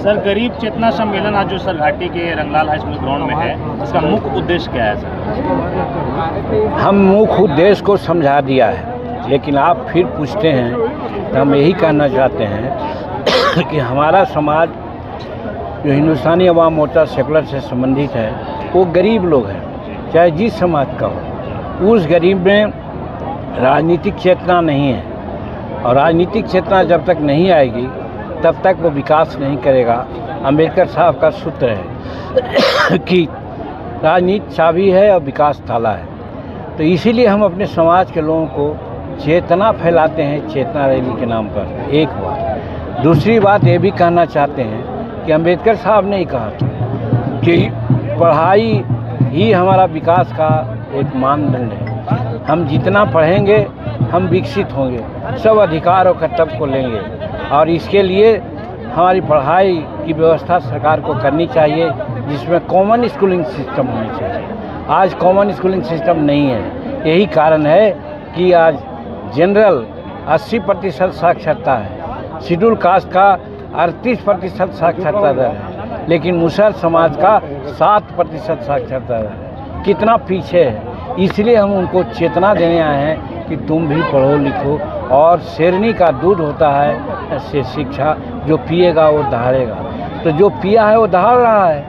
Sir, गरीब चेतना सम्मेलन आज जो सरघाटी के रंगलाल हाई स्कूल ग्राउंड में है, इसका मुख्य उद्देश्य क्या है सर? हम मुख्य उद्देश्य को समझा दिया है, लेकिन आप फिर पूछते हैं तो हम यही कहना चाहते हैं कि हमारा समाज जो हिंदुस्तानी अवाम मोर्चा सेकुलर से संबंधित है वो गरीब लोग हैं, चाहे जिस समाज का हो। उस गरीब में राजनीतिक चेतना नहीं है, और राजनीतिक चेतना जब तक नहीं आएगी तब तक वो विकास नहीं करेगा। अंबेडकर साहब का सूत्र है कि राजनीति चाबी है और विकास ताला है। तो इसीलिए हम अपने समाज के लोगों को चेतना फैलाते हैं चेतना रैली के नाम पर। एक बात। दूसरी बात ये भी कहना चाहते हैं कि अंबेडकर साहब ने ही कहा था कि पढ़ाई ही हमारा विकास का एक मानदंड है। हम जितना पढ़ेंगे हम विकसित होंगे, सब अधिकार और कर्तव्य को लेंगे, और इसके लिए हमारी पढ़ाई की व्यवस्था सरकार को करनी चाहिए, जिसमें कॉमन स्कूलिंग सिस्टम होनी चाहिए। आज कॉमन स्कूलिंग सिस्टम नहीं है। यही कारण है कि आज जनरल 80% साक्षरता है, शेड्यूल कास्ट का 38% साक्षरता दर है, लेकिन मुसहर समाज का 7% साक्षरता दर है। कितना पीछे है। इसलिए हम उनको चेतना देने आए हैं कि तुम भी पढ़ो लिखो, और शेरनी का दूध होता है ऐसे शिक्षा, जो पिएगा वो दहाड़ेगा। तो जो पिया है वो दहाड़ रहा है,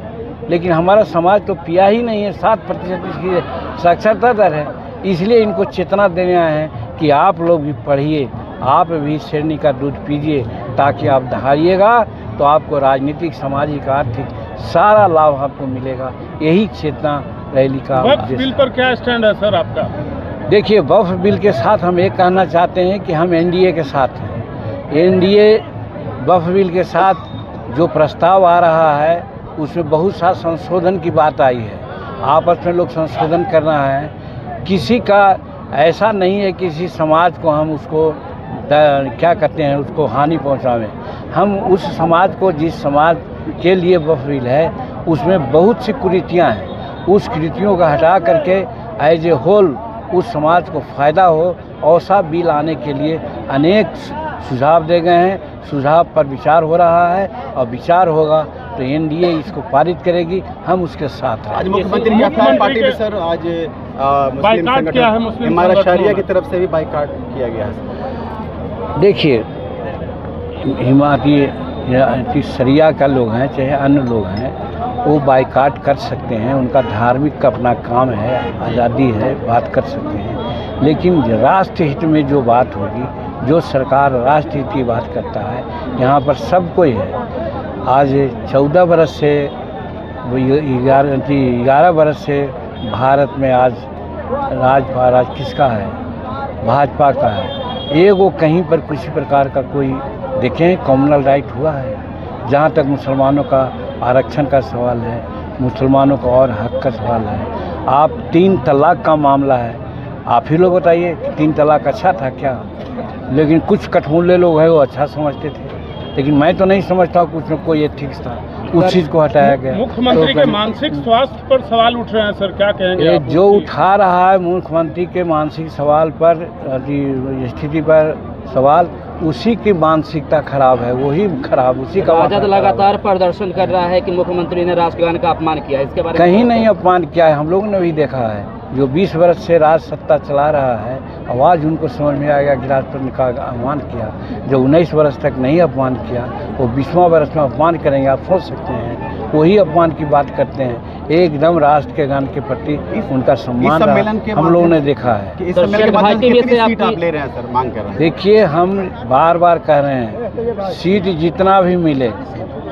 लेकिन हमारा समाज तो पिया ही नहीं है। 7% इसकी साक्षरता दर है। इसलिए इनको चेतना देने आए हैं कि आप लोग भी पढ़िए, आप भी शेरनी का दूध पीजिए, ताकि आप दहाड़िएगा तो आपको राजनीतिक, सामाजिक, आर्थिक सारा लाभ आपको मिलेगा। यही चेतना रैली का वक्फ बिल पर क्या स्टैंड है सर आपका? देखिए, वक्फ बिल के साथ हम ये कहना चाहते हैं कि हम एनडीए के साथ हैं। एनडीए वक्फ बिल के साथ जो प्रस्ताव आ रहा है उसमें बहुत सा संशोधन की बात आई है। आपस में लोग संशोधन करना है। किसी का ऐसा नहीं है किसी समाज को हम उसको क्या कहते हैं उसको हानि पहुंचावें। हम उस समाज को, जिस समाज के लिए वक्फ बिल है, उसमें बहुत सी कुरीतियाँ हैं, उस कुरीतियों का हटा करके एज ए होल उस समाज को फ़ायदा हो, ऐसा बिल आने के लिए अनेक सुझाव दे गए हैं। सुझाव पर विचार हो रहा है, और विचार होगा तो एनडीए इसको पारित करेगी। हम उसके साथ हैं। आज मुख्यमंत्री की अपनी पार्टी में सर आज मुस्लिम संगठन हमारा शरिया की तरफ से भी बाइकाट किया गया है। देखिए, हिमायती शरिया का लोग हैं चाहे अन्य लोग हैं, वो बाइकाट कर सकते हैं। उनका धार्मिक अपना काम है, आज़ादी है, बात कर सकते हैं। लेकिन राष्ट्र हित में जो बात होगी, जो सरकार राष्ट्र हित की बात करता है, यहाँ पर सब कोई है। आज 14 बरस से 11 बरस से भारत में आज राज किसका है? भाजपा का है। एगो कहीं पर किसी प्रकार का कोई देखें कॉमनल राइट हुआ है? जहाँ तक मुसलमानों का आरक्षण का सवाल है, मुसलमानों का और हक का सवाल है। आप 3 तलाक का मामला है, आप ही लोग बताइए 3 तलाक अच्छा था क्या? लेकिन कुछ कठमुल्ले लोग हैं वो अच्छा समझते थे, लेकिन मैं तो नहीं समझता कुछ में कोई एथिक्स था, उस चीज़ को हटाया गया। मुख्यमंत्री के मानसिक स्वास्थ्य पर सवाल उठ रहे हैं सर, क्या कहेंगे? ये जो उठा रहा है मुख्यमंत्री के मानसिक सवाल पर, स्थिति पर सवाल, उसी की मानसिकता खराब है, वही खराब, उसी का। राजद लगातार प्रदर्शन कर रहा है कि मुख्यमंत्री ने राष्ट्रगान का अपमान किया है, इसके बारे में कहीं नहीं अपमान किया है। हम लोगों ने भी देखा है, जो 20 वर्ष से राज सत्ता चला रहा है, आवाज़ उनको समझ में आ गया कि राष्ट्रपति का अपमान किया। जो 19 वर्ष तक नहीं अपमान किया, वो 20वां वर्ष में अपमान करेंगे। आप सोच सकते हैं, वही अपमान की बात करते हैं। एकदम राष्ट्र के गान के प्रति उनका सम्मान हम लोगों ने देखा है। इस सम्मेलन के माध्यम से कितनी सीट आप ले रहे हैं सर, मांग कर रहे हैं? देखिए, हम बार बार कह रहे हैं सीट जितना भी मिले,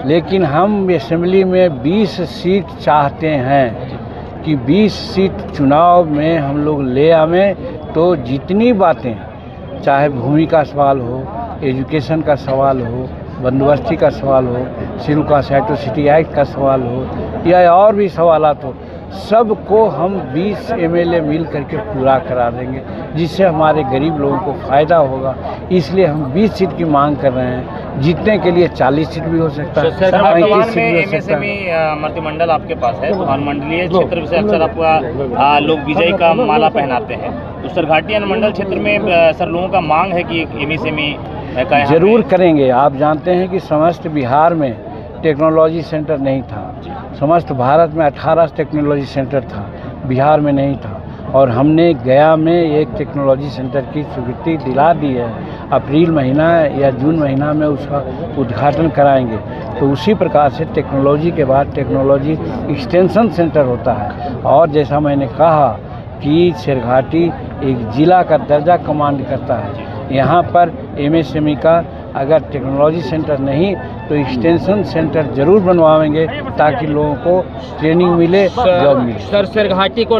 लेकिन हम असेंबली में 20 सीट चाहते हैं कि 20 सीट चुनाव में हम लोग ले आवें। तो जितनी बातें, चाहे भूमि का सवाल हो, एजुकेशन का सवाल हो, बंदोबस्ती का सवाल हो, शेड्यूल कास्ट एट्रोसिटी एक्ट का सवाल हो, या और भी सवालात हो, सबको हम 20 एमएलए मिल करके पूरा करा देंगे, जिससे हमारे गरीब लोगों को फ़ायदा होगा। इसलिए हम 20 सीट की मांग कर रहे हैं। जीतने के लिए 40 सीट भी हो सकता है, 35 सीट भी हो सकता है। मंत्रिमंडल आपके पास है, तो मंडलीय क्षेत्र से अक्सर आपका लोग विजय का माला पहनाते हैं। तो सरघाटी अनुमंडल क्षेत्र में सर लोगों का मांग है कि एमएसएमई जरूर करेंगे। आप जानते हैं कि समस्त बिहार में टेक्नोलॉजी सेंटर नहीं था। समस्त भारत में 18 टेक्नोलॉजी सेंटर था, बिहार में नहीं था। और हमने गया में एक टेक्नोलॉजी सेंटर की स्वीकृति दिला दी है। अप्रैल महीना या जून महीना में उसका उद्घाटन कराएंगे। तो उसी प्रकार से टेक्नोलॉजी के बाद टेक्नोलॉजी एक्सटेंशन सेंटर होता है। और जैसा मैंने कहा कि शेरघाटी एक ज़िला का दर्जा कमांड करता है। यहाँ पर MSME का अगर टेक्नोलॉजी सेंटर नहीं तो एक्सटेंशन सेंटर ज़रूर बनवाएंगे ताकि लोगों को ट्रेनिंग मिले, जॉब मिले। सर शेरघाटी को